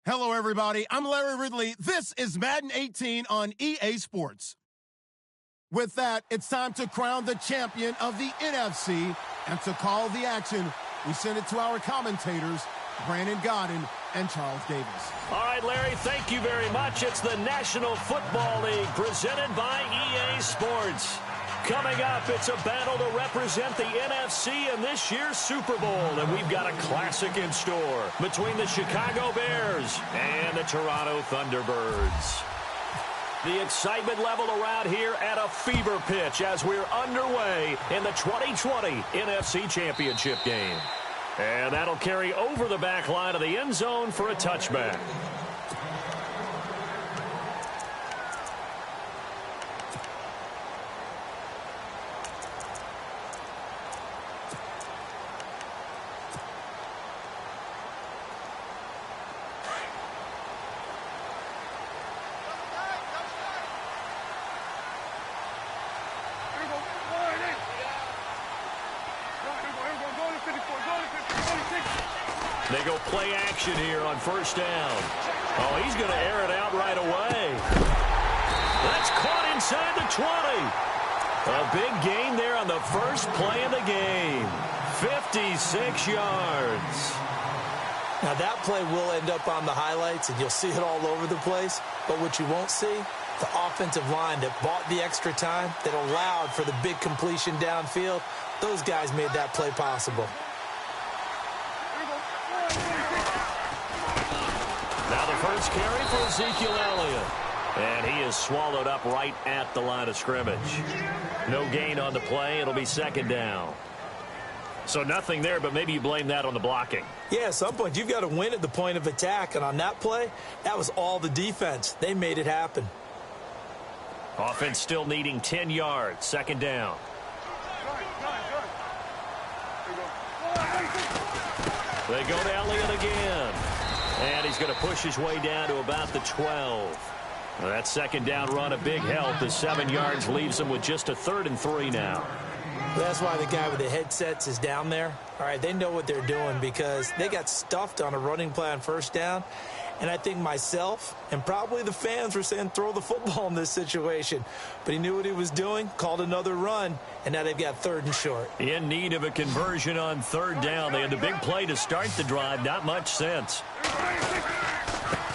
Hello, everybody. I'm Larry Ridley. This is Madden 18 on EA Sports. With that, it's time to crown the champion of the NFC, and to call the action, we send it to our commentators, Brandon Godden and Charles Davis. All right, Larry, thank you very much. It's the National Football League presented by EA Sports. Coming up, it's a battle to represent the NFC in this year's Super Bowl, and we've got a classic in store between the Chicago Bears and the Toronto Thunderbirds. The excitement level around here at a fever pitch as we're underway in the 2020 NFC Championship game. And that'll carry over the back line of the end zone for a touchback. They go play action here on first down. Oh, he's going to air it out right away. That's caught inside the 20. A big gain there on the first play of the game. 56 yards. Now, that play will end up on the highlights, and you'll see it all over the place. But what you won't see, the offensive line that bought the extra time, that allowed for the big completion downfield, those guys made that play possible. Now the first carry for Ezekiel Elliott. And he is swallowed up right at the line of scrimmage. No gain on the play. It'll be second down. So nothing there, but maybe you blame that on the blocking. Yeah, at some point you've got to win at the point of attack. And on that play, that was all the defense. They made it happen. Offense still needing 10 yards. Second down. They go to Elliott again. And he's going to push his way down to about the 12. Well, that second down run a big help. The 7 yards leaves him with just a 3rd and 3 now. That's why the guy with the headsets is down there. All right, they know what they're doing because they got stuffed on a running play on first down. And I think myself and probably the fans were saying throw the football in this situation. But he knew what he was doing, called another run, and now they've got 3rd and short. In need of a conversion on 3rd down. They had the big play to start the drive. Not much sense.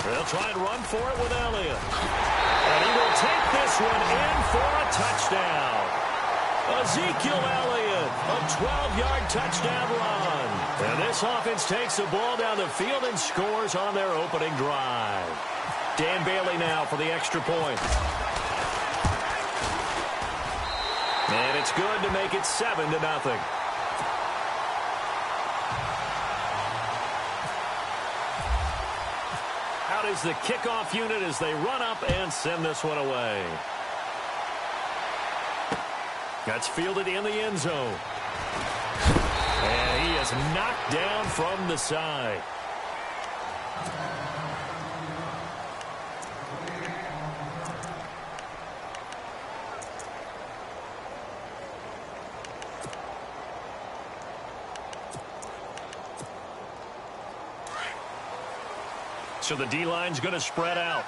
They'll try and run for it with Elliott. And he will take this one in for a touchdown. Ezekiel Elliott, a 12-yard touchdown run. And this offense takes the ball down the field and scores on their opening drive. Dan Bailey now for the extra point. And it's good to make it 7-0. Out is the kickoff unit as they run up and send this one away. That's fielded in the end zone. And he is knocked down from the side. So the D-line's going to spread out.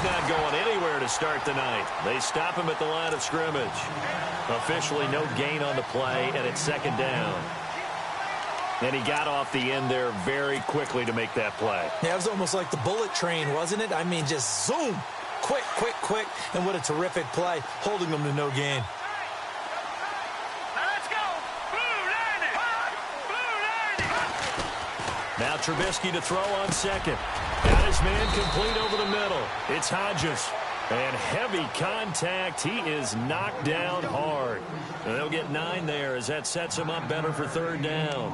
Not going anywhere to start the night. They stop him at the line of scrimmage. Officially no gain on the play, and it's second down. And he got off the end there very quickly to make that play. Yeah, it was almost like the bullet train, wasn't it? I mean, just zoom. Quick, quick, quick. And what a terrific play, holding them to no gain. Let's go. Blue 90. Now Trubisky to throw on second. Got his man complete over the middle. It's Hodges. And heavy contact. He is knocked down hard. And they'll get 9 there as that sets him up better for 3rd down.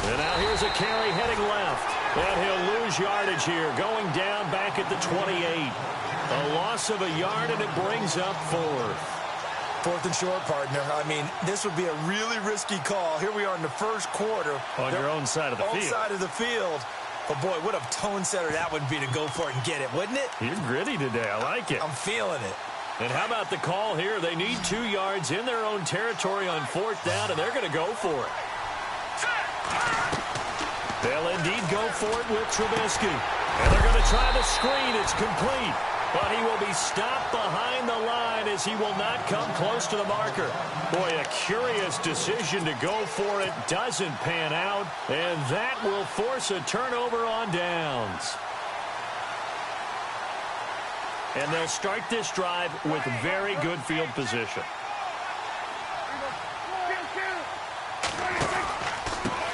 And now here's a carry heading left. And he'll lose yardage here, going down back at the 28. A loss of a yard, and it brings up 4th. 4th and short, partner. I mean, this would be a really risky call. Here we are in the first quarter. On your own side of the field. Own side of the field. But, boy, what a tone setter that would be to go for it and get it, wouldn't it? You're gritty today. I like it. I'm feeling it. And how about the call here? They need 2 yards in their own territory on 4th down, and they're going to go for it. They'll indeed go for it with Trubisky. And they're going to try the screen. It's complete. But he will be stopped behind the line as he will not come close to the marker. Boy, a curious decision to go for it. Doesn't pan out. And that will force a turnover on downs. And they'll start this drive with very good field position.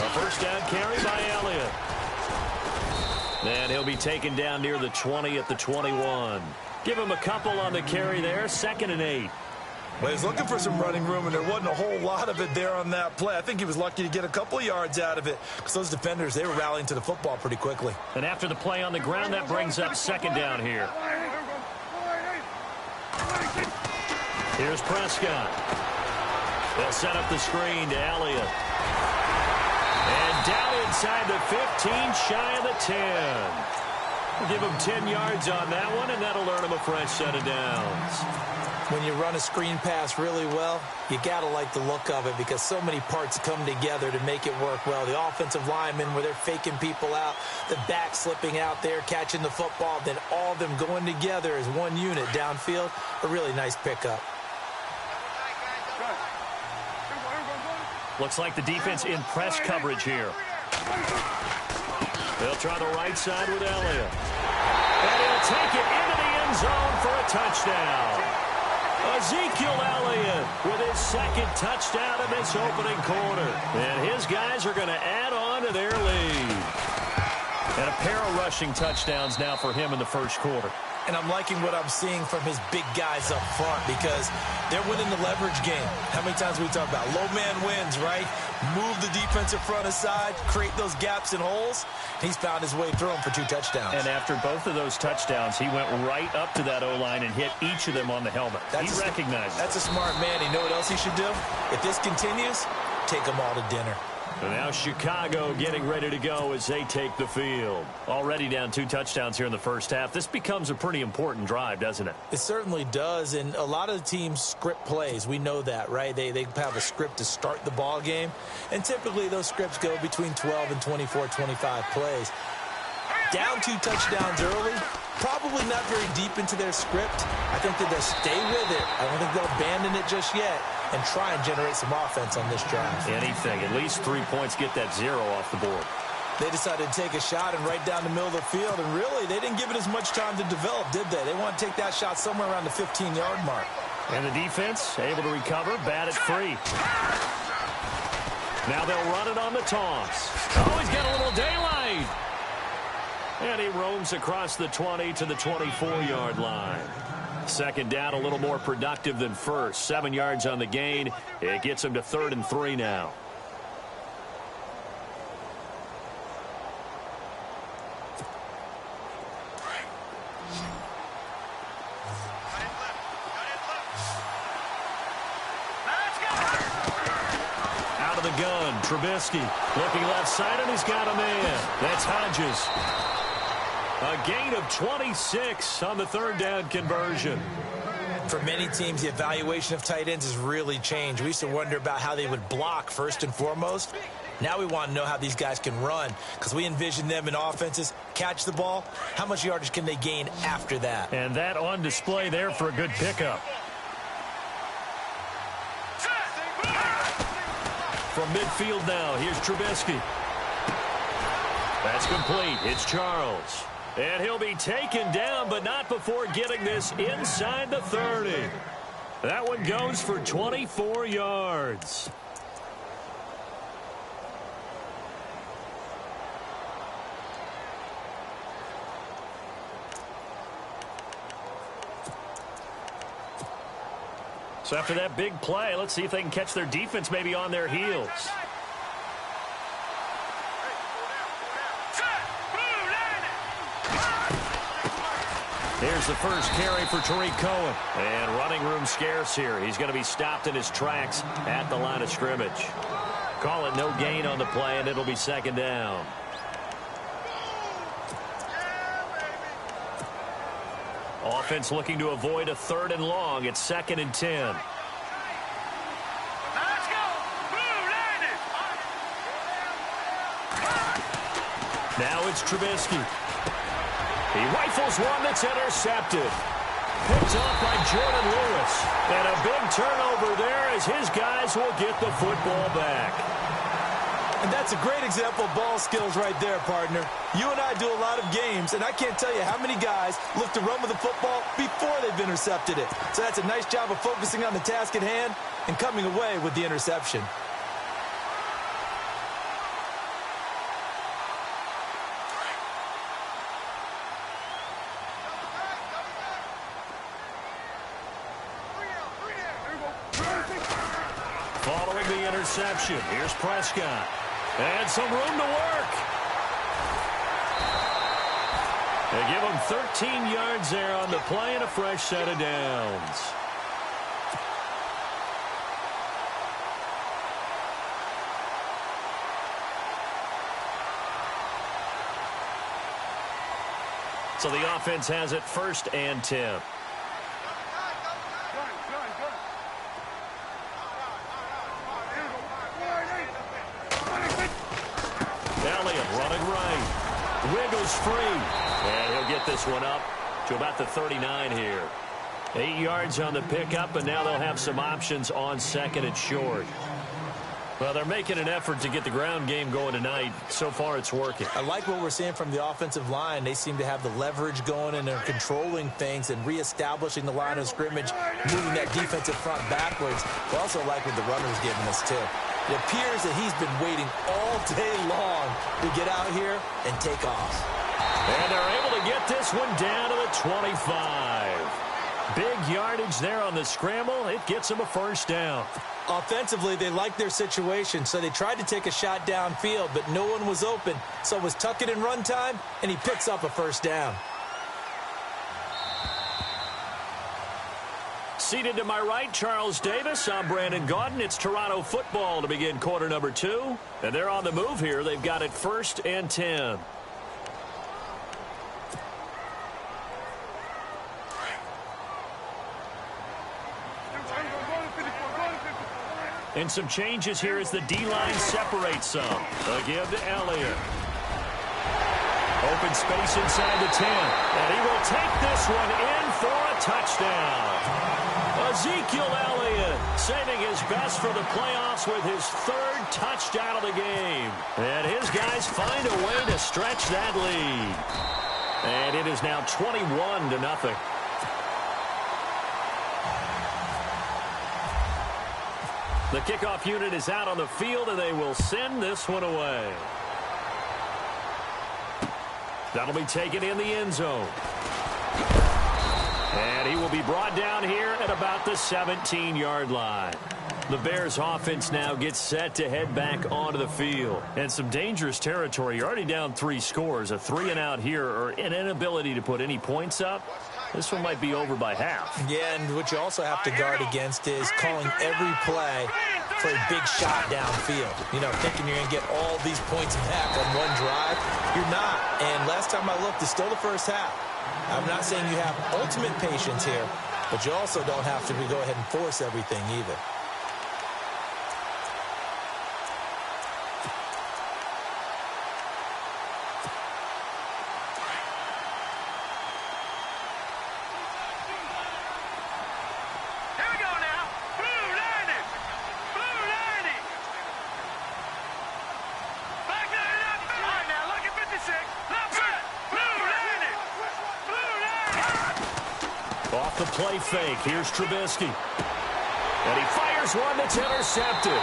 A first down carry by Elliott. And he'll be taken down near the 20 at the 21. Give him a couple on the carry there. 2nd and 8. Well, he's looking for some running room, and there wasn't a whole lot of it there on that play. I think he was lucky to get a couple of yards out of it because those defenders, they were rallying to the football pretty quickly. And after the play on the ground, that brings up 2nd down here. Here's Prescott. They'll set up the screen to Elliott. And down inside the 15, shy of the 10. We'll give him 10 yards on that one, and that'll earn him a fresh set of downs. When you run a screen pass really well, you got to like the look of it because so many parts come together to make it work well. The offensive linemen, where they're faking people out, the back slipping out there, catching the football, then all of them going together as one unit downfield. A really nice pickup. Looks like the defense in press coverage here. They'll try the right side with Elliott. And he'll take it into the end zone for a touchdown. Ezekiel Elliott with his 2nd touchdown in this opening quarter. And his guys are going to add on to their lead. And a pair of rushing touchdowns now for him in the first quarter. And I'm liking what I'm seeing from his big guys up front because they're winning the leverage game. How many times we talk about low man wins, right? Move the defensive front aside, create those gaps and holes. He's found his way through them for 2 touchdowns. And after both of those touchdowns, he went right up to that O-line and hit each of them on the helmet. He recognizes it. That's a smart man. You know what else he should do? If this continues, take them all to dinner. And now Chicago getting ready to go as they take the field. Already down 2 touchdowns here in the first half. This becomes a pretty important drive, doesn't it? It certainly does, and a lot of the teams script plays. We know that, right? They have a script to start the ball game, and typically those scripts go between 12 and 24, 25 plays. Down 2 touchdowns early, probably not very deep into their script. I think that they'll stay with it. I don't think they'll abandon it just yet and try and generate some offense on this drive. Anything. At least 3 points, get that 0 off the board. They decided to take a shot and right down the middle of the field, and really, they didn't give it as much time to develop, did they? They want to take that shot somewhere around the 15-yard mark. And the defense able to recover, bat it free. Now they'll run it on the toss. Oh, he's got a little daylight. And he roams across the 20 to the 24-yard line. 2nd down, a little more productive than first. 7 yards on the gain. It gets him to 3rd and 3 now. Out of the gun, Trubisky looking left side, and he's got a man. That's Hodges. A gain of 26 on the 3rd down conversion. For many teams, the evaluation of tight ends has really changed. We used to wonder about how they would block first and foremost. Now we want to know how these guys can run because we envision them in offenses, catch the ball. How much yardage can they gain after that? And that on display there for a good pickup. From midfield now, here's Trubisky. That's complete. It's Charles. And he'll be taken down, but not before getting this inside the 30. That one goes for 24 yards. So after that big play, let's see if they can catch their defense maybe on their heels. Here's the first carry for Tariq Cohen. And running room scarce here. He's going to be stopped in his tracks at the line of scrimmage. Call it no gain on the play, and it'll be second down. Offense looking to avoid a 3rd and long. It's 2nd and 10. Let's go. Blue landed. Now it's Trubisky. He rifles one that's intercepted. Picked off by Jordan Lewis. And a big turnover there as his guys will get the football back. And that's a great example of ball skills right there, partner. You and I do a lot of games, and I can't tell you how many guys look to run with the football before they've intercepted it. So that's a nice job of focusing on the task at hand and coming away with the interception. Following the interception, here's Prescott. And some room to work. They give him 13 yards there on the play and a fresh set of downs. So the offense has it 1st and 10. Wiggles free, and he'll get this one up to about the 39 here. 8 yards on the pickup, and now they'll have some options on 2nd and short. Well, they're making an effort to get the ground game going tonight. So far, it's working. I like what we're seeing from the offensive line. They seem to have the leverage going, and they're controlling things and reestablishing the line of scrimmage, moving that defensive front backwards. I also like what the runner's giving us, too. It appears that he's been waiting all day long to get out here and take off. And they're able to get this one down to the 25. Big yardage there on the scramble. It gets them a 1st down. Offensively, they like their situation, so they tried to take a shot downfield, but no one was open. So it was tuck it in run time, and he picks up a 1st down. Seated to my right, Charles Davis. I'm Brandon Gaudin. It's Toronto football to begin quarter number 2. And they're on the move here. They've got it 1st and 10. And some changes here as the D-line separates some. Again to Elliott. Open space inside the 10. And he will take this one in for a touchdown. Ezekiel Elliott saving his best for the playoffs with his 3rd touchdown of the game. And his guys find a way to stretch that lead. And it is now 21-0. The kickoff unit is out on the field, and they will send this one away. That'll be taken in the end zone. And he will be brought down here at about the 17-yard line. The Bears offense now gets set to head back onto the field. And some dangerous territory. You're already down 3 scores. A 3-and-out here, or an inability to put any points up. This one might be over by half. Yeah, and what you also have to guard against is calling every play for a big shot downfield. You know, thinking you're going to get all these points back on one drive. You're not. And last time I looked, it's still the first half. I'm not saying you have ultimate patience here, but you also don't have to go ahead and force everything either. The play fake. Here's Trubisky. And he fires one that's intercepted.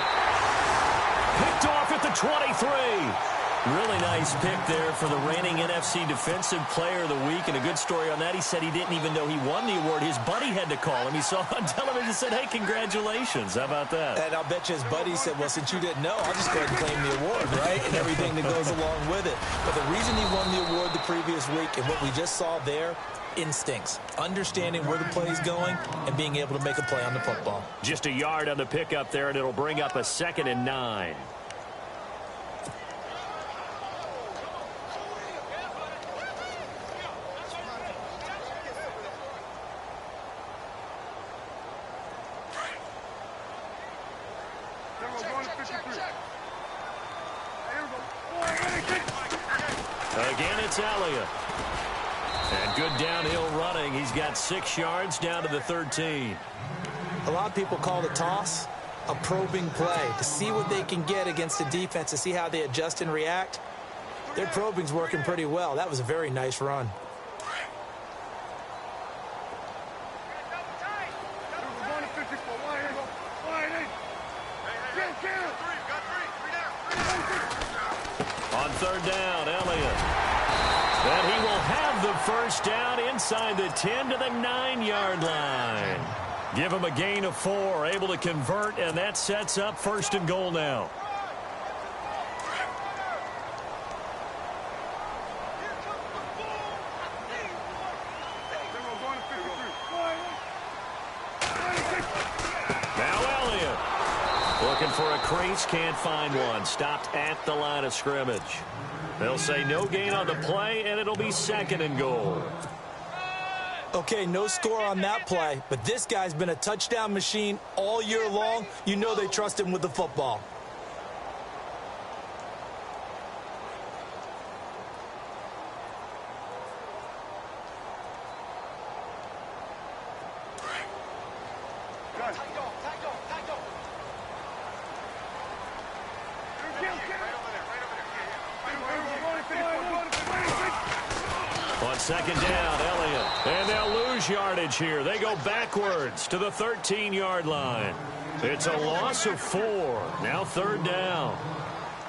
Picked off at the 23. Really nice pick there for the reigning NFC Defensive Player of the Week, and a good story on that. He said he didn't even know he won the award. His buddy had to call him. He saw on television and said, hey, congratulations. How about that? And I'll bet you his buddy said, well, since you didn't know, I'll just go ahead and claim the award, right? And everything that goes along with it. But the reason he won the award the previous week and what we just saw there, instincts, understanding where the play is going and being able to make a play on the football. Just a yard on the pickup there, and it'll bring up a 2nd and 9. Again, it's Elliott. And good downhill running. He's got 6 yards down to the 13. A lot of people call the toss a probing play to see what they can get against the defense, to see how they adjust and react. Their probing's working pretty well. That was a very nice run. On 3rd down, Elliott. And he will have the first down inside the 10 to the 9-yard line. Give him a gain of 4, able to convert, and that sets up 1st and goal now. Now Elliott. Looking for a crease, can't find one. Stopped at the line of scrimmage. They'll say no gain on the play, and it'll be 2nd and goal. Okay, no score on that play, but this guy's been a touchdown machine all year long. You know they trust him with the football. On 2nd down, Elliott. And they'll lose yardage here. They go backwards to the 13-yard line. It's a loss of 4. Now 3rd down.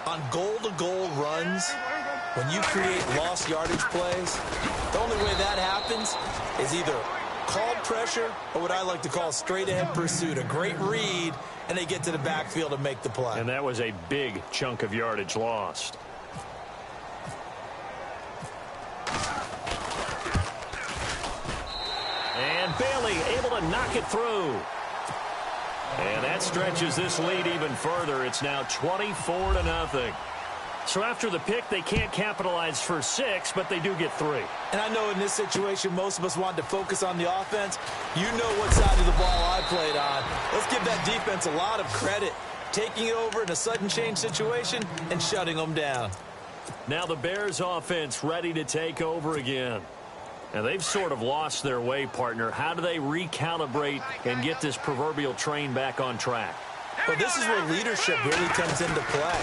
On goal-to-goal runs, when you create lost yardage plays, the only way that happens is either called pressure or what I like to call straight-ahead pursuit. A great read, and they get to the backfield and make the play. And that was a big chunk of yardage lost. And Bailey able to knock it through. And that stretches this lead even further. It's now 24-0. So after the pick, they can't capitalize for 6, but they do get 3. And I know in this situation, most of us wanted to focus on the offense. You know what side of the ball I played on. Let's give that defense a lot of credit. Taking it over in a sudden change situation and shutting them down. Now the Bears offense ready to take over again. And they've sort of lost their way, partner. How do they recalibrate and get this proverbial train back on track? Well, this is where leadership really comes into play.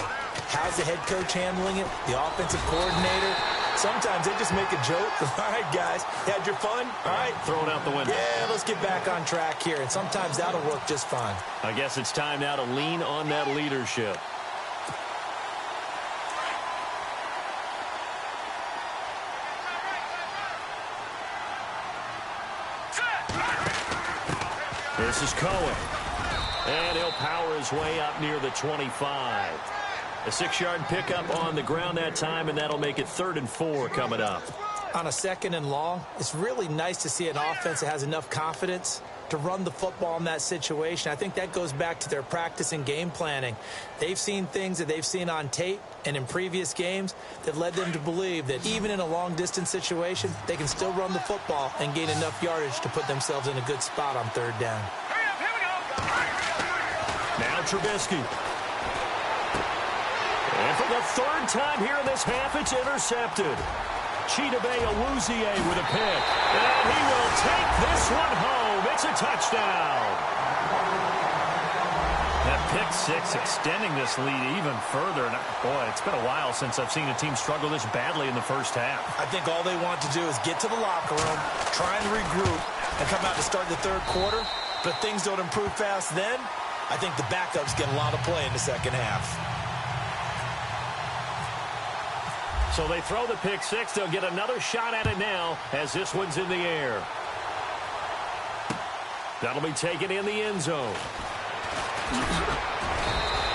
How's the head coach handling it? The offensive coordinator? Sometimes they just make a joke. All right, guys, had your fun? All right. Throw it out the window. Yeah, let's get back on track here. And sometimes that'll work just fine. I guess it's time now to lean on that leadership. This is Cohen. And he'll power his way up near the 25. A 6-yard pickup on the ground that time, and that'll make it 3rd and 4 coming up. On a 2nd and long, it's really nice to see an offense that has enough confidence to run the football in that situation. I think that goes back to their practice and game planning. They've seen things that they've seen on tape and in previous games that led them to believe that even in a long-distance situation, they can still run the football and gain enough yardage to put themselves in a good spot on 3rd down. Now Trubisky. And for the 3rd time here in this half, it's intercepted. Chidobe Awuzie with a pick. And he will take this one home. It's a touchdown. That pick 6 extending this lead even further. And boy, it's been a while since I've seen a team struggle this badly in the first half. I think all they want to do is get to the locker room, try and regroup, and come out to start the 3rd quarter. But if things don't improve fast then, I think the backups get a lot of play in the 2nd half. So they throw the pick six. They'll get another shot at it now as this one's in the air. That'll be taken in the end zone.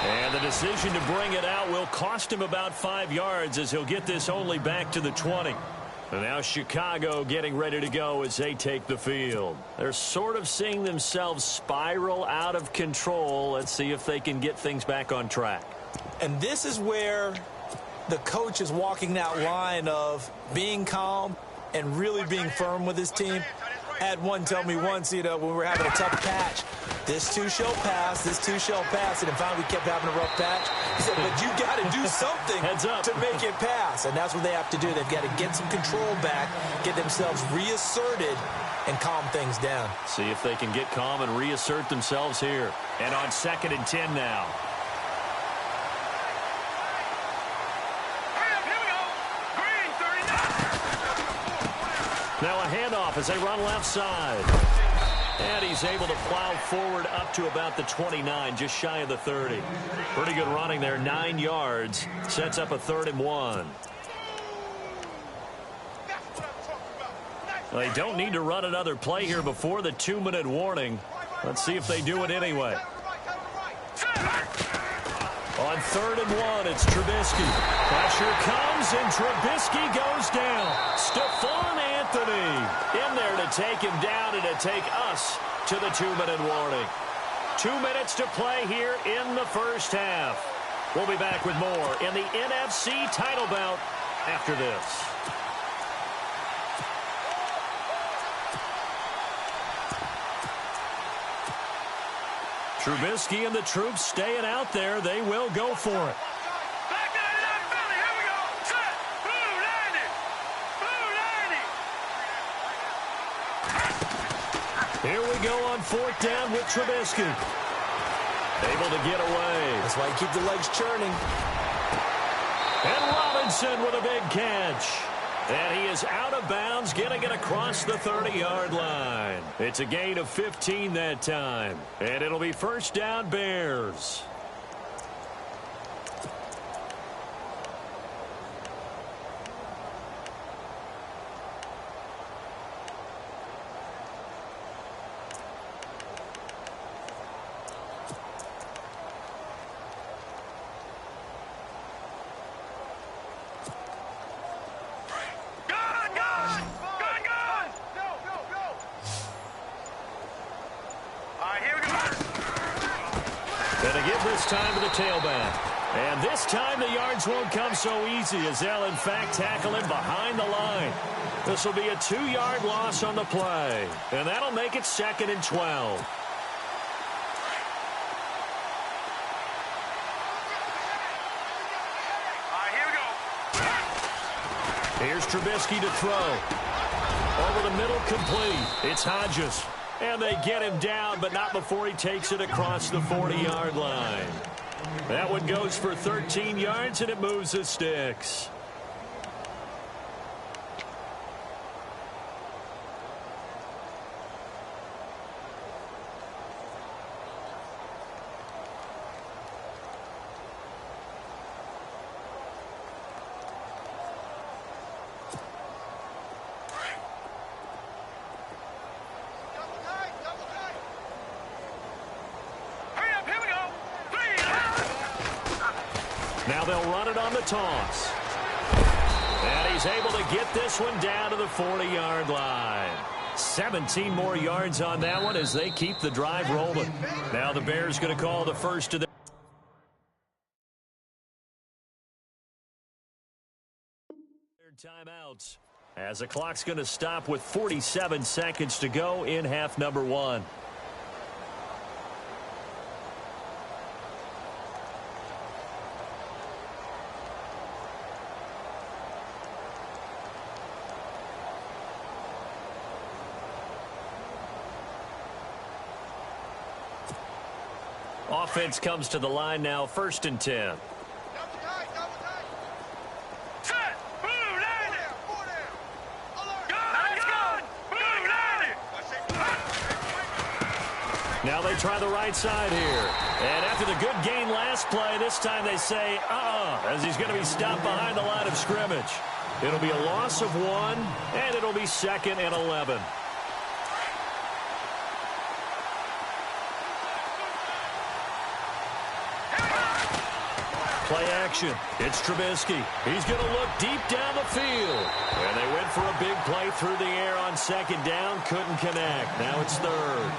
And the decision to bring it out will cost him about 5 yards as he'll get this only back to the 20. And now Chicago getting ready to go as they take the field. They're sort of seeing themselves spiral out of control. Let's see if they can get things back on track. And this is where the coach is walking that line of being calm and really being firm with his team. I had one tell me once, when we were having a tough patch, this too shall pass, this too shall pass. And finally we kept having a rough patch. He said, but you got to do something to make it pass. And that's what they have to do. They've got to get some control back, get themselves reasserted, and calm things down. See if they can get calm and reassert themselves here. And on 2nd and 10 now. Now a handoff as they run left side. And he's able to plow forward up to about the 29, just shy of the 30. Pretty good running there, 9 yards. Sets up a 3rd and 1. They don't need to run another play here before the 2-minute warning. Let's see if they do it anyway. On 3rd and 1, it's Trubisky. Pressure comes, and Trubisky goes down. Stephon Anthony in there to take him down and to take us to the 2-minute warning. 2 minutes to play here in the first half. We'll be back with more in the NFC title bout after this. Trubisky and the troops staying out there. They will go for it. Here we go on 4th down with Trubisky. Able to get away. That's why you keep the legs churning. And Robinson with a big catch. And he is out of bounds, getting it across the 30-yard line. It's a gain of 15 that time. And it'll be 1st down, Bears. Time to the tailback. And this time the yards won't come so easy as they'll in fact tackle him behind the line. This will be a 2-yard loss on the play. And that'll make it 2nd and 12. Here we go. Here's Trubisky to throw. Over the middle, complete. It's Hodges. And they get him down, but not before he takes it across the 40-yard line. That one goes for 13 yards, and it moves the sticks. Now they'll run it on the toss. And he's able to get this one down to the 40-yard line. 17 more yards on that one as they keep the drive rolling. Now the Bears going to call the first of the timeouts. As the clock's going to stop with 47 seconds to go in half number 1. Offense comes to the line now, 1st and 10. Now they try the right side here. And after the good gain last play, this time they say, as he's going to be stopped behind the line of scrimmage. It'll be a loss of 1, and it'll be 2nd and 11. Play action. It's Trubisky. He's going to look deep down the field. And they went for a big play through the air on 2nd down. Couldn't connect. Now it's 3rd.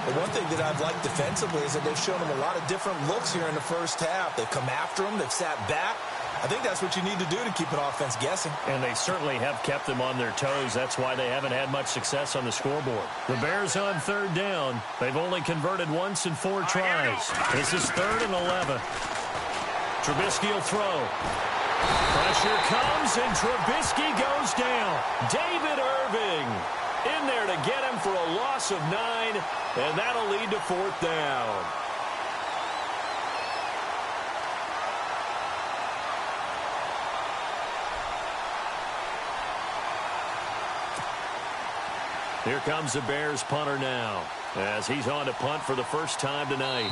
The one thing that I've liked defensively is that they've shown him a lot of different looks here in the first half. They've come after him. They've sat back. I think that's what you need to do to keep an offense guessing. And they certainly have kept them on their toes. That's why they haven't had much success on the scoreboard. The Bears on 3rd down. They've only converted once in 4 tries. This is 3rd and 11. Trubisky will throw. Pressure comes, and Trubisky goes down. David Irving in there to get him for a loss of 9, and that'll lead to 4th down. Here comes the Bears punter now, as he's on to punt for the first time tonight.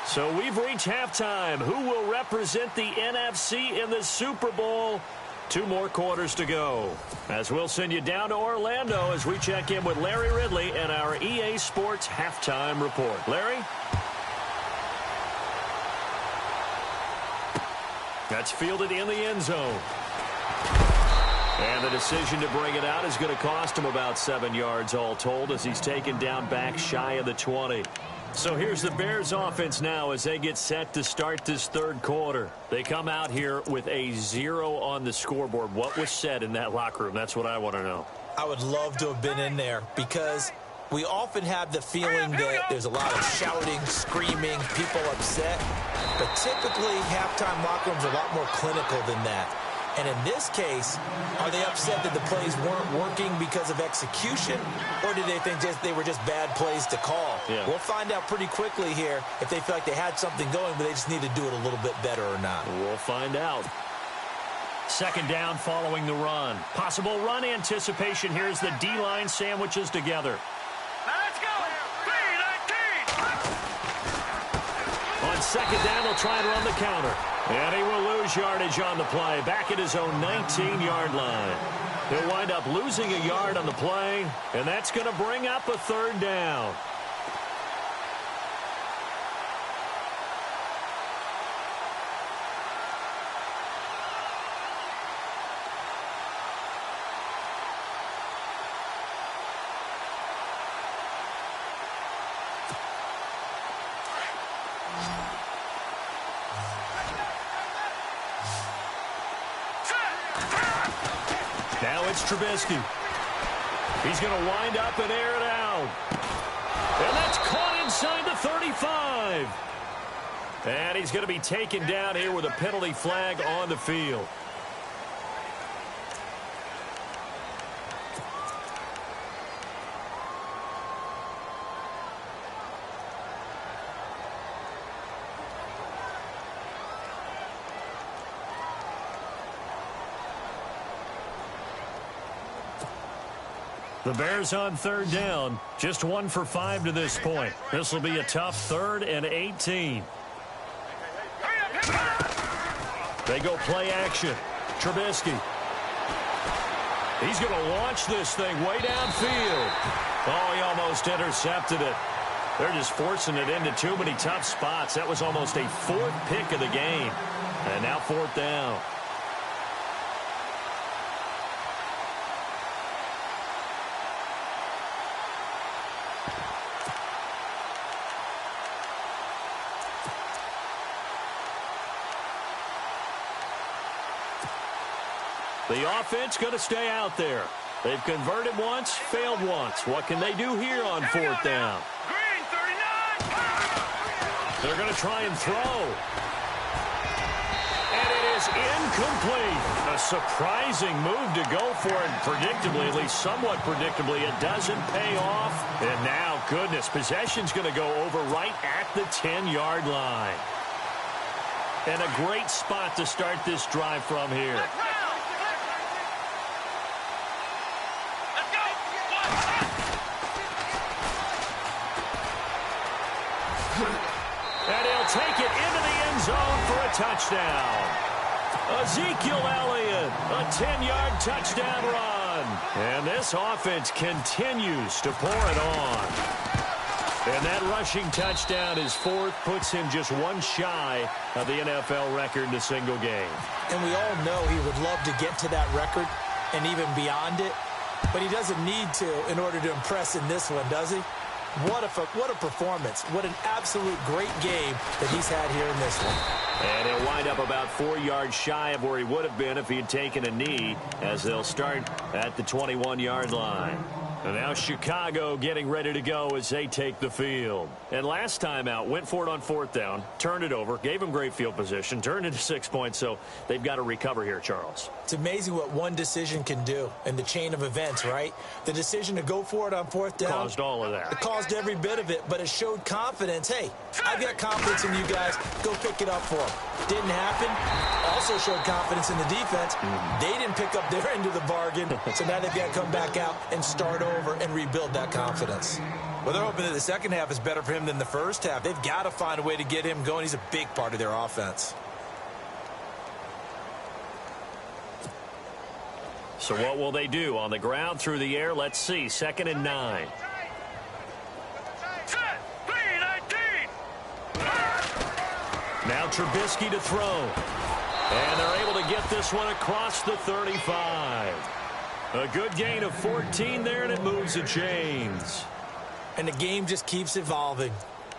So we've reached halftime. Who will represent the NFC in the Super Bowl? 2 more quarters to go. As we'll send you down to Orlando as we check in with Larry Ridley and our EA Sports Halftime Report. Larry? That's fielded in the end zone. And the decision to bring it out is going to cost him about 7 yards all told as he's taken down back shy of the 20. So here's the Bears offense now as they get set to start this 3rd quarter. They come out here with a 0 on the scoreboard. What was said in that locker room? That's what I want to know. I would love to have been in there because we often have the feeling that there's a lot of shouting, screaming, people upset. But typically, halftime locker rooms are a lot more clinical than that. And in this case, are they upset that the plays weren't working because of execution, or did they think they were just bad plays to call? Yeah. We'll find out pretty quickly here if they feel like they had something going, but they just need to do it a little bit better or not. We'll find out. 2nd down following the run. Possible run anticipation here as the D-line sandwiches together. Now let's go. 3-19. On 2nd down, they'll try and run the counter. And he will lose yardage on the play, back at his own 19-yard line. He'll wind up losing a yard on the play, and that's going to bring up a 3rd down. Now it's Trubisky. He's going to wind up and air it out. And that's caught inside the 35. And he's going to be taken down here with a penalty flag on the field. The Bears on 3rd down, just 1 for 5 to this point. This will be a tough 3rd and 18. They go play action. Trubisky. He's going to launch this thing way downfield. Oh, he almost intercepted it. They're just forcing it into too many tough spots. That was almost a 4th pick of the game. And now 4th down. The offense going to stay out there. They've converted once, failed once. What can they do here on 4th down? Green, 39. They're going to try and throw. And it is incomplete. A surprising move to go for it. Predictably, at least somewhat predictably, it doesn't pay off. And now, goodness, possession's going to go over right at the 10-yard line. And a great spot to start this drive from here. take it into the end zone for a touchdown. Ezekiel Elliott, a 10-yard touchdown run. And this offense continues to pour it on. And that rushing touchdown is fourth, puts him just one shy of the NFL record in a single game. And we all know he would love to get to that record and even beyond it, but he doesn't need to in order to impress in this one, does he? What a performance. What an absolute great game that he's had here in this one. And he'll wind up about 4 yards shy of where he would have been if he had taken a knee, as they'll start at the 21-yard line. And now Chicago getting ready to go as they take the field. And last time out, went for it on fourth down, turned it over, gave them great field position, turned it to 6 points, so they've got to recover here, Charles. It's amazing what one decision can do in the chain of events, right? The decision to go for it on fourth down. Caused all of that. It caused every bit of it, but it showed confidence. Hey, I've got confidence in you guys. Go pick it up for them. Didn't happen. Also showed confidence in the defense. They didn't pick up their end of the bargain, so now they've got to come back out and start over and rebuild that confidence. Well, they're hoping that the second half is better for him than the first half. They've got to find a way to get him going. He's a big part of their offense. So what will they do? On the ground, through the air, let's see. 2nd and 9. Now Trubisky to throw. And they're able to get this one across the 35. A good gain of 14 there, and it moves the chains. And the game just keeps evolving.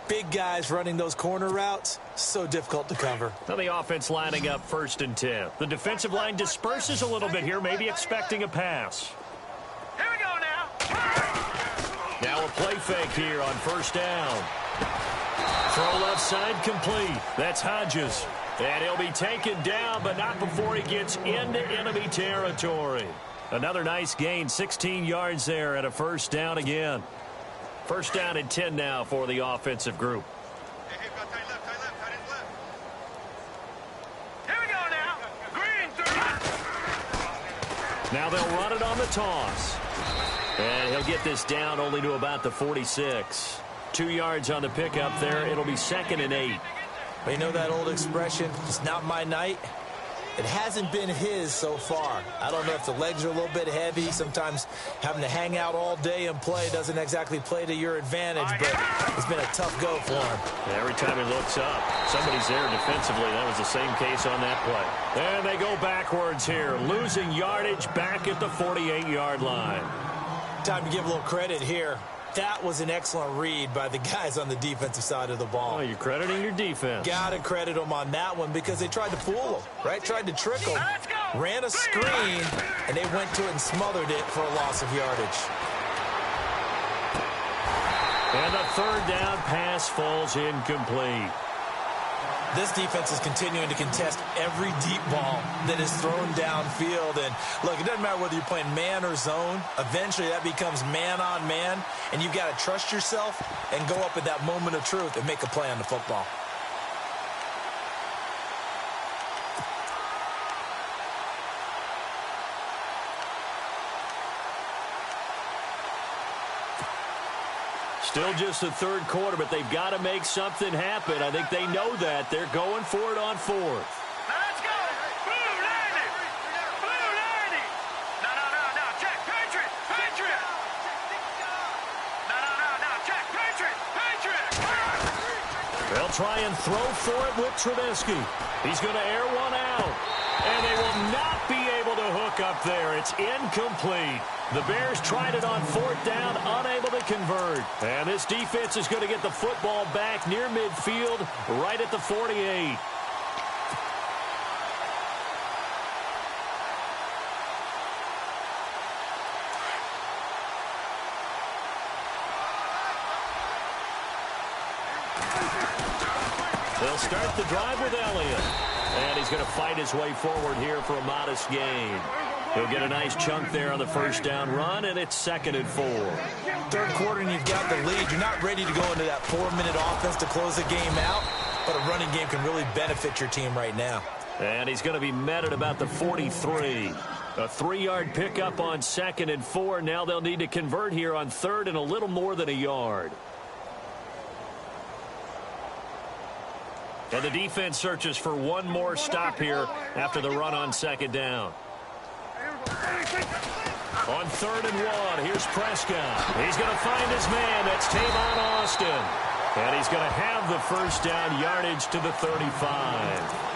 Big guys running those corner routes, so difficult to cover. Now the offense lining up 1st and 10. The defensive line disperses a little bit here, maybe expecting a pass. Here we go now. Now a play fake here on 1st down. Throw left side complete. That's Hodges. And he'll be taken down, but not before he gets into enemy territory. Another nice gain, 16 yards there, and a 1st down again. 1st down and 10 now for the offensive group. Here we go now. Green, 30. Now they'll run it on the toss. And he'll get this down only to about the 46. 2 yards on the pickup there. It'll be 2nd and 8. But you know that old expression, it's not my night? It hasn't been his so far. I don't know if the legs are a little bit heavy. Sometimes having to hang out all day and play doesn't exactly play to your advantage, but it's been a tough go for him. Every time he looks up, somebody's there defensively. That was the same case on that play. And they go backwards here, losing yardage back at the 48-yard line. Time to give a little credit here. That was an excellent read by the guys on the defensive side of the ball. Oh, you're crediting your defense. Got to credit them on that one because they tried to fool them, right? Tried to trick them. Ran a screen, and they went to it and smothered it for a loss of yardage. And the 3rd down pass falls incomplete. This defense is continuing to contest every deep ball that is thrown downfield. And, look, it doesn't matter whether you're playing man or zone. Eventually, that becomes man-on-man, and you've got to trust yourself and go up at that moment of truth and make a play on the football. Still just the 3rd quarter, but they've got to make something happen. I think they know that. They're going for it on 4th. Let's go. Blue 90. Blue 90. No. Check. Patriot. No. Check. Patriot. They'll try and throw for it with Trubisky. He's going to air one out. And they will not be able to hook up there. It's incomplete. The Bears tried it on 4th down, unable to convert. And this defense is going to get the football back near midfield, right at the 48. They'll start the drive with Elliott. And he's going to fight his way forward here for a modest gain. He'll get a nice chunk there on the 1st down run, and it's 2nd and 4. 3rd quarter, and you've got the lead. You're not ready to go into that 4-minute offense to close the game out, but a running game can really benefit your team right now. And he's going to be met at about the 43. A 3-yard pickup on 2nd and 4. Now they'll need to convert here on 3rd and a little more than a yard. And the defense searches for one more stop here after the run on second down. On 3rd and 1, here's Prescott. He's going to find his man. That's Tavon Austin. And he's going to have the first down yardage to the 35.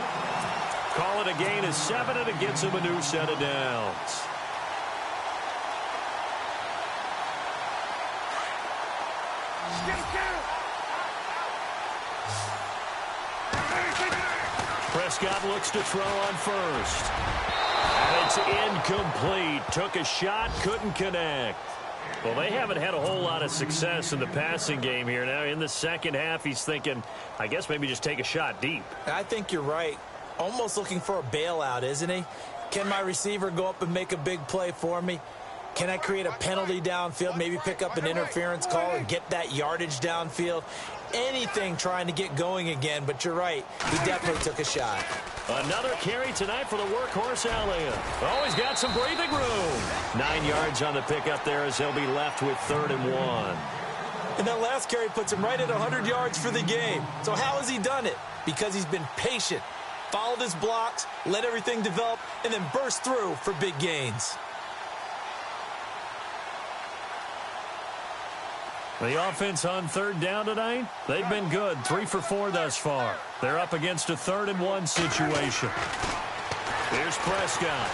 Call it a gain of 7, and it gets him a new set of downs. Prescott looks to throw on first. And it's incomplete. Took a shot, couldn't connect. Well, they haven't had a whole lot of success in the passing game here. Now, in the second half, he's thinking, I guess maybe just take a shot deep. I think you're right. Almost looking for a bailout, isn't he? Can my receiver go up and make a big play for me? Can I create a penalty downfield, maybe pick up an interference call and get that yardage downfield? Anything trying to get going again, but you're right. He definitely took a shot. Another carry tonight for the workhorse Elliott. Oh, he's got some breathing room. 9 yards on the pickup there as he'll be left with 3rd and 1. And that last carry puts him right at 100 yards for the game. So how has he done it? Because he's been patient, followed his blocks, let everything develop, and then burst through for big gains. The offense on 3rd down tonight, they've been good. 3 for 4 thus far. They're up against a 3rd and 1 situation. Here's Prescott.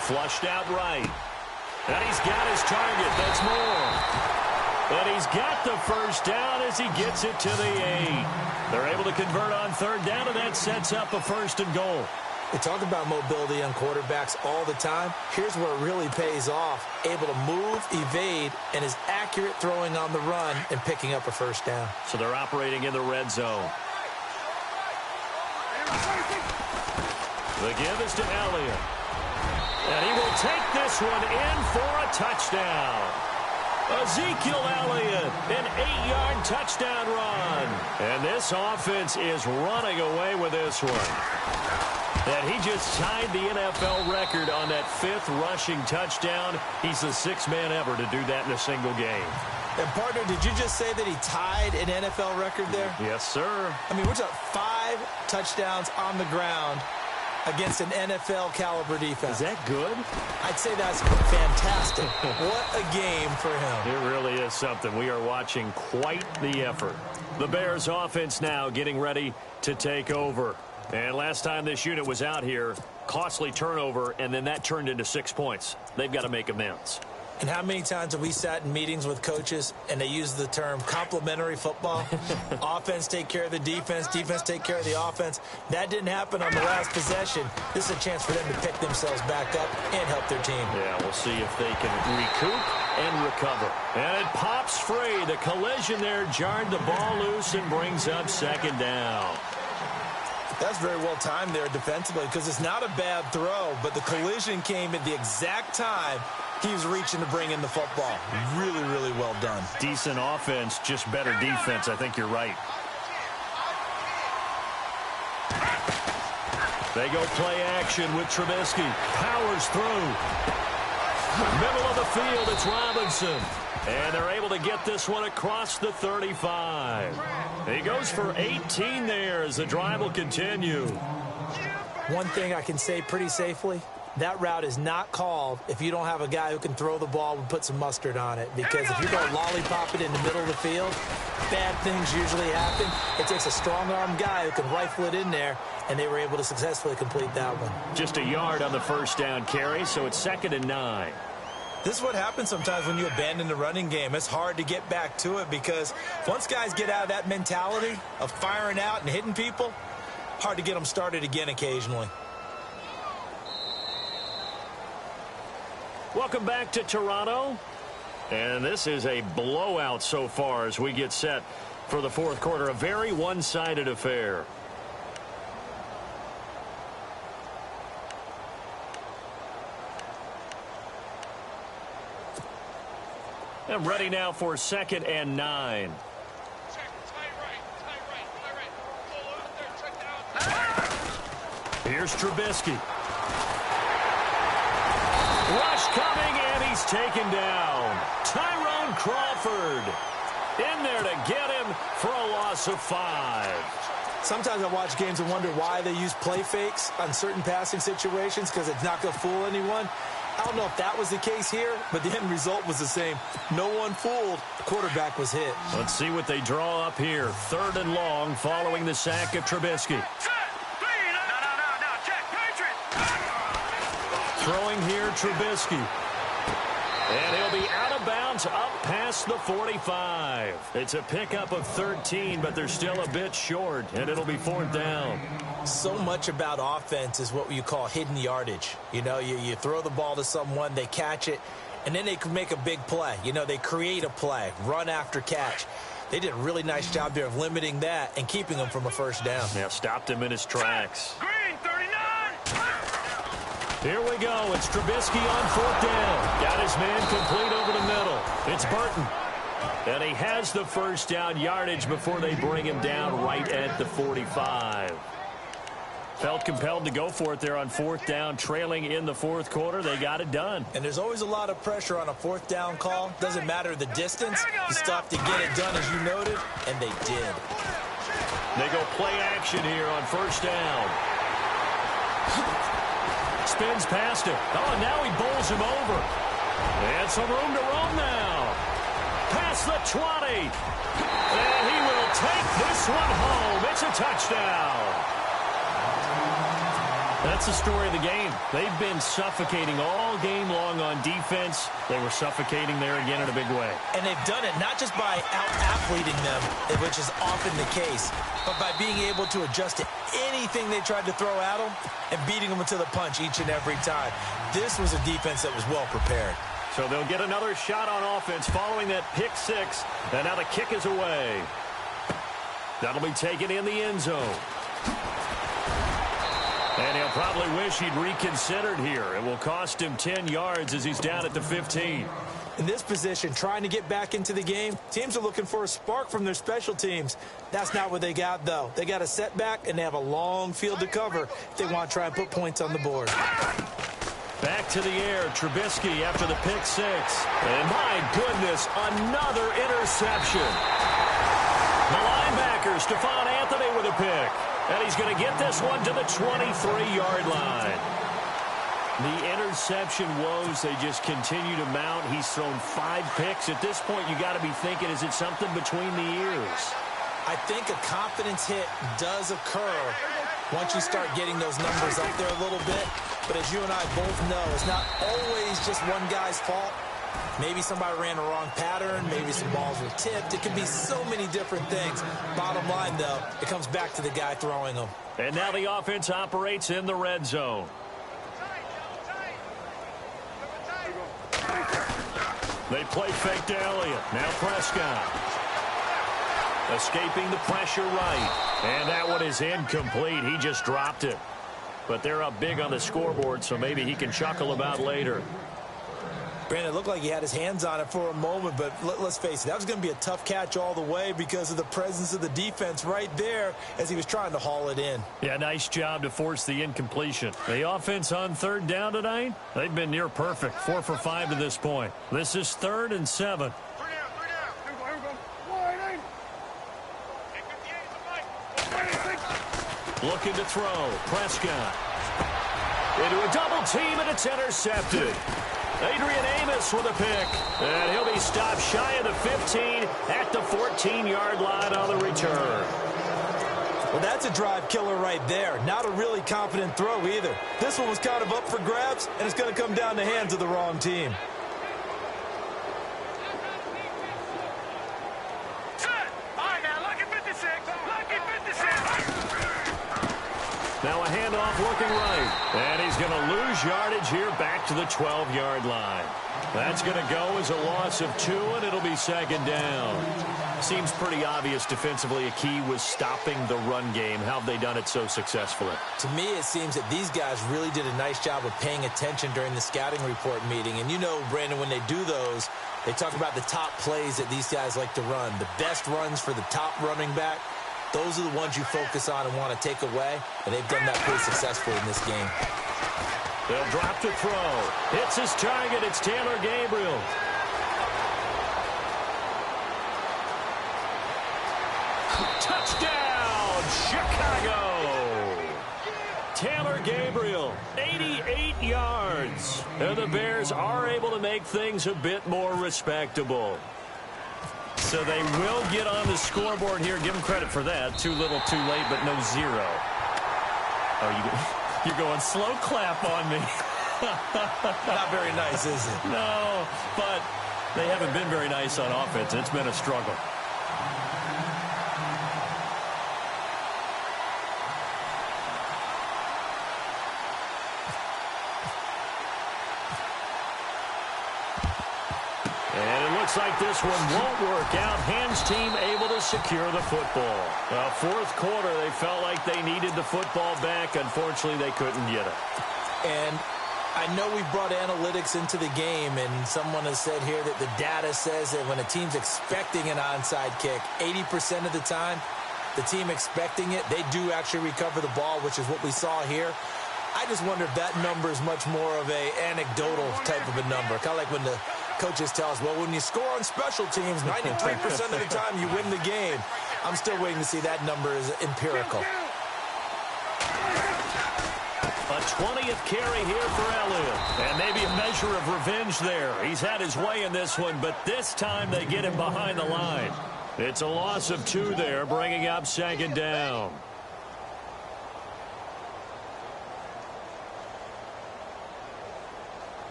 Flushed out right. And he's got his target. That's more. And he's got the first down as he gets it to the 8. They're able to convert on 3rd down, and that sets up a 1st and goal. We talk about mobility on quarterbacks all the time. Here's where it really pays off. Able to move, evade, and is accurate throwing on the run and picking up a 1st down. So they're operating in the red zone. The give is to Elliott. And he will take this one in for a touchdown. Ezekiel Elliott, an 8-yard touchdown run. And this offense is running away with this one. And he just tied the NFL record on that 5th rushing touchdown. He's the 6th man ever to do that in a single game. And, partner, did you just say that he tied an NFL record there? Yes, sir. I mean, we're talking 5 touchdowns on the ground against an NFL-caliber defense. Is that good? I'd say that's fantastic. What a game for him. It really is something. We are watching quite the effort. The Bears offense now getting ready to take over. And last time this unit was out here, costly turnover, and then that turned into 6 points. They've got to make amends. And how many times have we sat in meetings with coaches and they use the term complementary football? Offense take care of the defense, defense take care of the offense. That didn't happen on the last possession. This is a chance for them to pick themselves back up and help their team. Yeah, we'll see if they can recoup and recover. And it pops free. The collision there jarred the ball loose and brings up 2nd down. That's very well timed there defensively because it's not a bad throw, but the collision came at the exact time he was reaching to bring in the football. Really, really well done. Decent offense, just better defense. I think you're right. They go play action with Trubisky. Powers through. Middle of the field, it's Robinson. And they're able to get this one across the 35. He goes for 18 there as the drive will continue. One thing I can say pretty safely, that route is not called if you don't have a guy who can throw the ball and put some mustard on it. Because if you're going to lollipop it in the middle of the field, bad things usually happen. It takes a strong-arm guy who can rifle it in there, and they were able to successfully complete that one. Just a yard on the 1st down carry, so it's 2nd and 9. This is what happens sometimes when you abandon the running game. It's hard to get back to it because once guys get out of that mentality of firing out and hitting people, hard to get them started again occasionally. Welcome back to Toronto. And this is a blowout so far as we get set for the 4th quarter. A very one-sided affair. And ready now for 2nd and 9. Here's Trubisky. Rush coming, and he's taken down. Tyrone Crawford. in there to get him for a loss of 5. Sometimes I watch games and wonder why they use play fakes on certain passing situations, because it's not going to fool anyone. I don't know if that was the case here, but the end result was the same. No one fooled. The quarterback was hit. Let's see what they draw up here. 3rd and long following the sack of Trubisky. Throwing here, Trubisky. And he'll be out of bounds up past the 45. It's a pickup of 13, but they're still a bit short, and it'll be 4th down. So much about offense is what you call hidden yardage. You know, you throw the ball to someone, they catch it, and then they can make a big play. You know, they create a play, run after catch. They did a really nice job there of limiting that and keeping him from a 1st down. Yeah, stopped him in his tracks. Green, 39. Here we go. It's Trubisky on 4th down. Got his man complete over the middle. It's Burton. And he has the 1st down yardage before they bring him down right at the 45. Felt compelled to go for it there on 4th down, trailing in the 4th quarter. They got it done. And there's always a lot of pressure on a 4th down call. Doesn't matter the distance. You still have to get it done, as you noted, and they did. They go play action here on 1st down. Spins past it. Oh, and now he bowls him over. And some room to roam now. Past the 20. And he will take this one home. It's a touchdown. That's the story of the game. They've been suffocating all game long on defense. They were suffocating there again in a big way. And they've done it not just by out-athleting them, which is often the case, but by being able to adjust to anything they tried to throw at them and beating them to the punch each and every time. This was a defense that was well prepared. So they'll get another shot on offense following that pick 6. And now the kick is away. That'll be taken in the end zone. And he'll probably wish he'd reconsidered here. It will cost him 10 yards as he's down at the 15. In this position, trying to get back into the game, teams are looking for a spark from their special teams. That's not what they got, though. They got a setback, and they have a long field to cover if they want to try and put points on the board. Back to the air, Trubisky after the pick 6. And my goodness, another interception. The linebacker, Stephon Anthony with a pick. And he's going to get this one to the 23-yard line. The interception woes, they just continue to mount. He's thrown 5 picks. At this point, you got to be thinking, is it something between the ears? I think a confidence hit does occur once you start getting those numbers up there a little bit. But as you and I both know, it's not always just one guy's fault. Maybe somebody ran a wrong pattern. Maybe some balls were tipped. It could be so many different things. Bottom line, though, it comes back to the guy throwing them. And now the offense operates in the red zone. They play fake to Elliott. Now Prescott. Escaping the pressure right. And that one is incomplete. He just dropped it. But they're up big on the scoreboard, so maybe he can chuckle about later. Brandon, it looked like he had his hands on it for a moment, but let's face it, that was going to be a tough catch all the way because of the presence of the defense right there as he was trying to haul it in. Yeah, nice job to force the incompletion. The offense on 3rd down tonight, they've been near perfect, 4 for 5 to this point. This is 3rd and 7. Looking to throw, Prescott. Into a double team, and it's intercepted. Adrian Amos with a pick, and he'll be stopped shy of the 15 at the 14-yard line on the return. Well, that's a drive killer right there. Not a really confident throw either. This one was kind of up for grabs, and it's going to come down the hands of the wrong team. Now a handoff looking right. And he's going to lose yardage here back to the 12-yard line. That's going to go as a loss of 2, and it'll be 2nd down. Seems pretty obvious defensively a key was stopping the run game. How have they done it so successfully? To me, it seems that these guys really did a nice job of paying attention during the scouting report meeting. And you know, Brandon, when they do those, they talk about the top plays that these guys like to run. The best runs for the top running back. Those are the ones you focus on and want to take away, and they've done that pretty successfully in this game. They'll drop to throw. Hits his target. It's Taylor Gabriel. Touchdown, Chicago! Taylor Gabriel, 88 yards. And the Bears are able to make things a bit more respectable. So they will get on the scoreboard here. Give them credit for that. Too little, too late, but no zero. Oh, you're going slow clap on me. Not very nice, is it? No, but they haven't been very nice on offense. It's been a struggle. Looks like this one won't work out. Hands team able to secure the football. Fourth quarter, they felt like they needed the football back. Unfortunately, they couldn't get it. And I know we brought analytics into the game, and someone has said here that the data says that when a team's expecting an onside kick, 80% of the time, the team expecting it, they do actually recover the ball, which is what we saw here. I just wonder if that number is much more of a anecdotal type of a number. Kind of like when the coaches tell us, well, when you score on special teams, 93% of the time you win the game. I'm still waiting to see that number is empirical. A 20th carry here for Elliott. And maybe a measure of revenge there. He's had his way in this one, but this time they get him behind the line. It's a loss of 2 there, bringing up second down.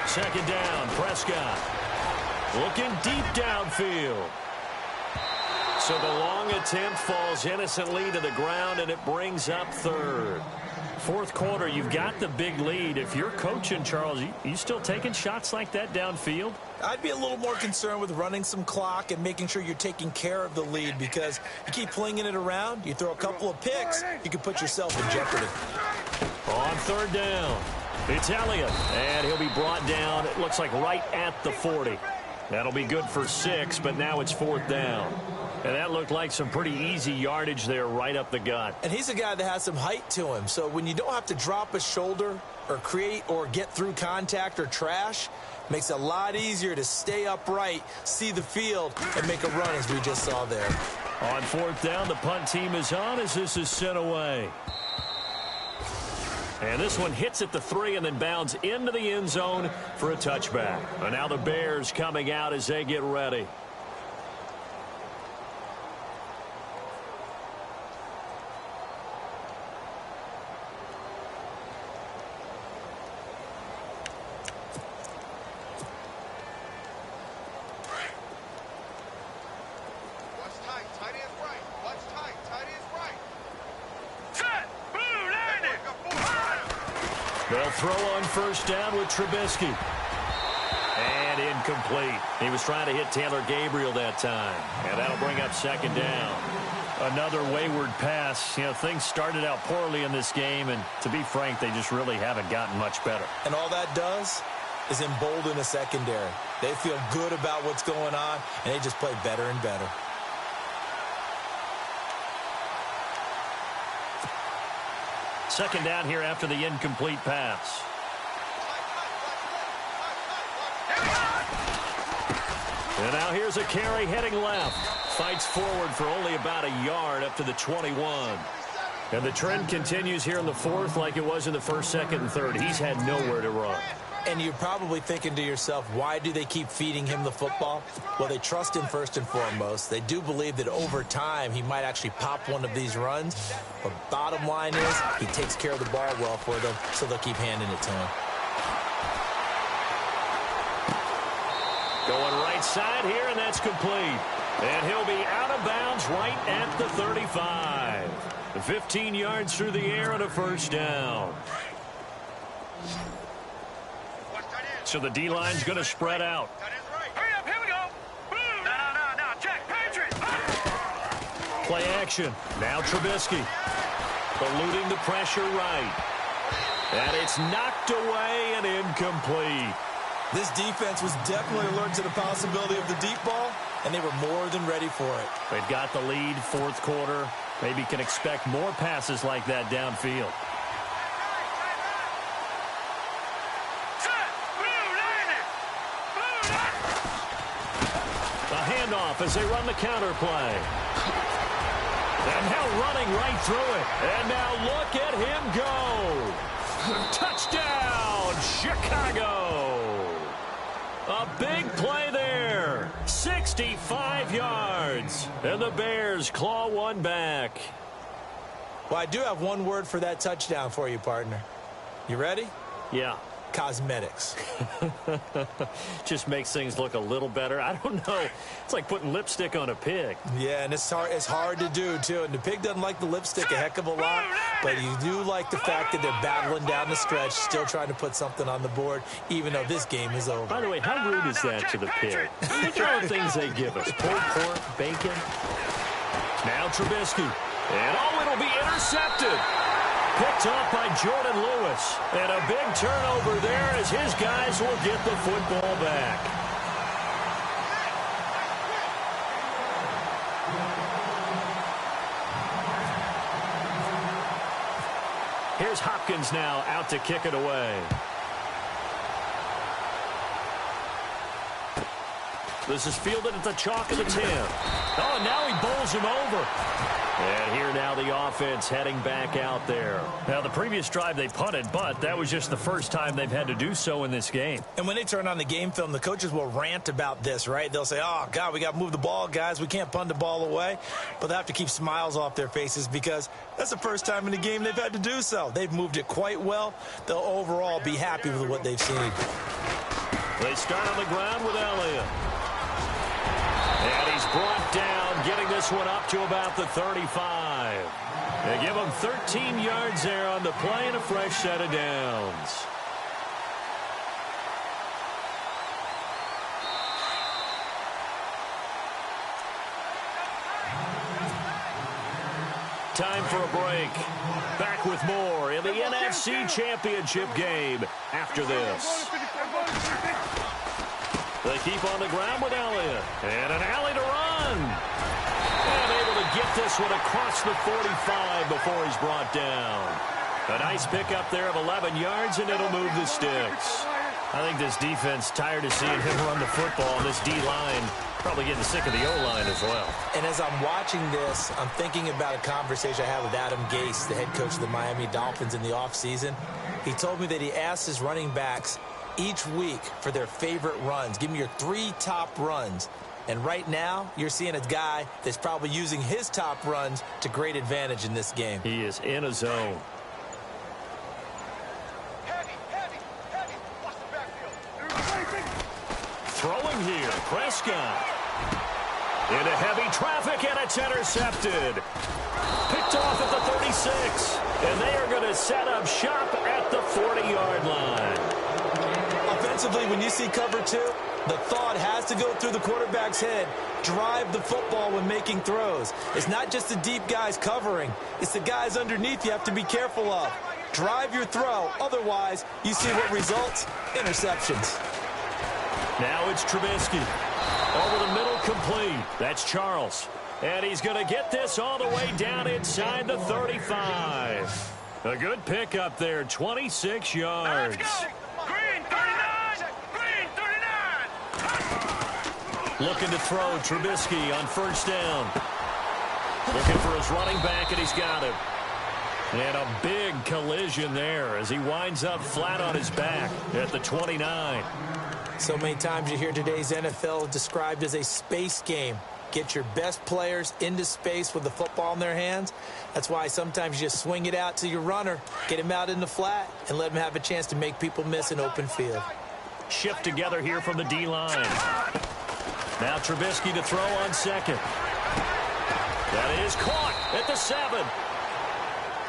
Second down, Prescott. Looking deep downfield. So the long attempt falls innocently to the ground, and it brings up third. Fourth quarter, you've got the big lead. If you're coaching, Charles, you still taking shots like that downfield? I'd be a little more concerned with running some clock and making sure you're taking care of the lead, because you keep flinging it around, you throw a couple of picks, you can put yourself in jeopardy. On third down, it's Elliott, and he'll be brought down, it looks like right at the 40. That'll be good for 6, but now it's fourth down. And that looked like some pretty easy yardage there right up the gut. And he's a guy that has some height to him, so when you don't have to drop a shoulder or create or get through contact or trash, makes it a lot easier to stay upright, see the field, and make a run as we just saw there. On fourth down, the punt team is on as this is sent away. And this one hits at the 3 and then bounds into the end zone for a touchback. And now the Bears coming out as they get ready. They'll throw on first down with Trubisky. And incomplete. He was trying to hit Taylor Gabriel that time. And that'll bring up second down. Another wayward pass. You know, things started out poorly in this game, and to be frank, they just really haven't gotten much better. And all that does is embolden the secondary. They feel good about what's going on, and they just play better and better. Second down here after the incomplete pass. And now here's a carry heading left. Fights forward for only about a yard up to the 21. And the trend continues here in the fourth like it was in the first, second, and third. He's had nowhere to run. And you're probably thinking to yourself, why do they keep feeding him the football? Well, they trust him first and foremost. They do believe that over time he might actually pop one of these runs. But bottom line is he takes care of the ball well for them, so they'll keep handing it to him. Going right side here, and that's complete. And he'll be out of bounds right at the 35. 15 yards through the air and a first down. So the D-line's going to spread out. Hurry up, here we go. Boom. No, check, Patriots. Play action. Now Trubisky. Eluding the pressure right. And it's knocked away and incomplete. This defense was definitely alert to the possibility of the deep ball, and they were more than ready for it. They've got the lead, fourth quarter. Maybe can expect more passes like that downfield. A handoff as they run the counter play. And now running right through it. And now look at him go. Touchdown, Chicago. A big play there. 65 yards. And the Bears claw one back. Well, I do have one word for that touchdown for you, partner. You ready? Yeah. Cosmetics. Just makes things look a little better. I don't know. It's like putting lipstick on a pig. Yeah, and it's hard to do, too. And the pig doesn't like the lipstick a heck of a lot, but you do like the fact that they're battling down the stretch, still trying to put something on the board, even though this game is over. By the way, how rude is that to the pig? Look at all the things they give us. Pulled pork, bacon. Now Trubisky. And it'll be intercepted. Picked off by Jordan Lewis. And a big turnover there as his guys will get the football back. Here's Hopkins now out to kick it away. This is fielded at the chalk of the 10. Oh, and now he bowls him over. And here now the offense heading back out there. Now, the previous drive they punted, but that was just the first time they've had to do so in this game. And when they turn on the game film, the coaches will rant about this, right? They'll say, oh, God, we got to move the ball, guys. We can't punt the ball away. But they have to keep smiles off their faces because that's the first time in the game they've had to do so. They've moved it quite well. They'll overall be happy with what they've seen. They start on the ground with Elliott. And he's brought down, getting this one up to about the 35. They give him 13 yards there on the play and a fresh set of downs. Time for a break. Back with more in the NFC Championship game after this. They keep on the ground with Elliott. And an alley to run. And able to get this one across the 45 before he's brought down. A nice pickup there of 11 yards, and it'll move the sticks. I think this defense tired of seeing him run the football, and this D-line probably getting sick of the O-line as well. And as I'm watching this, I'm thinking about a conversation I had with Adam Gase, the head coach of the Miami Dolphins in the offseason. He told me that he asked his running backs each week for their favorite runs. Give me your 3 top runs. And right now, you're seeing a guy that's probably using his top runs to great advantage in this game. He is in a zone. Throwing here, Prescott. Into heavy traffic, and it's intercepted. Picked off at the 36. And they are going to set up shop at the 40-yard line. Offensively, when you see cover 2, the thought has to go through the quarterback's head. Drive the football when making throws. It's not just the deep guys covering. It's the guys underneath you have to be careful of. Drive your throw. Otherwise, you see what results? Interceptions. Now it's Trubisky. Over the middle, complete. That's Charles. And he's going to get this all the way down inside the 35. A good pickup there, 26 yards. Green 39! Green 39! Looking to throw, Trubisky on first down. Looking for his running back, and he's got him. And a big collision there as he winds up flat on his back at the 29. So many times you hear today's NFL described as a space game. Get your best players into space with the football in their hands. That's why sometimes you just swing it out to your runner, get him out in the flat, and let him have a chance to make people miss an open field. Shift together here from the D-line. Now Trubisky to throw on second. That is caught at the 7.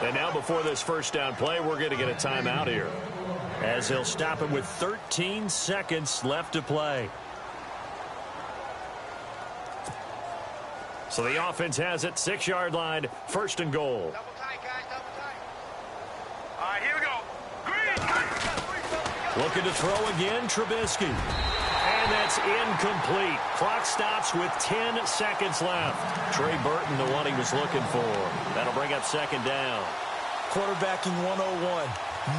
And now before this first down play, we're going to get a timeout here, as they'll stop him with 13 seconds left to play. So the offense has it, 6-yard line, first and goal. Double tight, guys, double tight. All right, here we go. Green! Looking to throw again, Trubisky. And that's incomplete. Clock stops with 10 seconds left. Trey Burton, the one he was looking for. That'll bring up second down. Quarterbacking 101.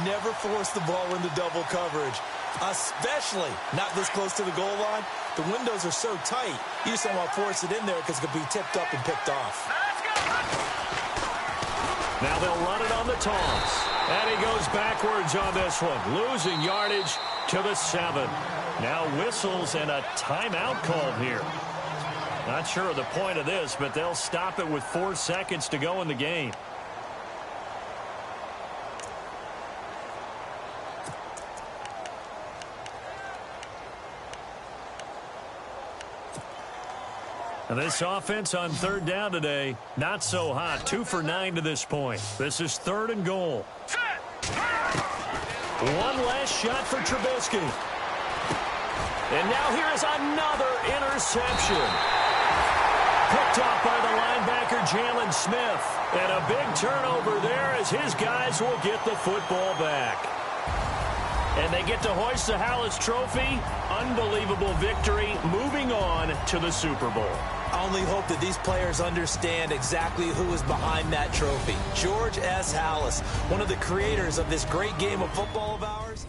Never force the ball into double coverage, especially not this close to the goal line. The windows are so tight, you just don't want to force it in there because it could be tipped up and picked off. Now they'll run it on the toss. And he goes backwards on this one, losing yardage to the 7. Now whistles and a timeout called here. Not sure of the point of this, but they'll stop it with 4 seconds to go in the game. And this offense on third down today, not so hot. 2 for 9 to this point. This is 3rd and goal. One last shot for Trubisky. And now here is another interception. Picked off by the linebacker, Jalen Smith. And a big turnover there as his guys will get the football back. And they get to hoist the Hallis Trophy. Unbelievable victory, moving on to the Super Bowl. I only hope that these players understand exactly who is behind that trophy. George S. Hallis, one of the creators of this great game of football of ours.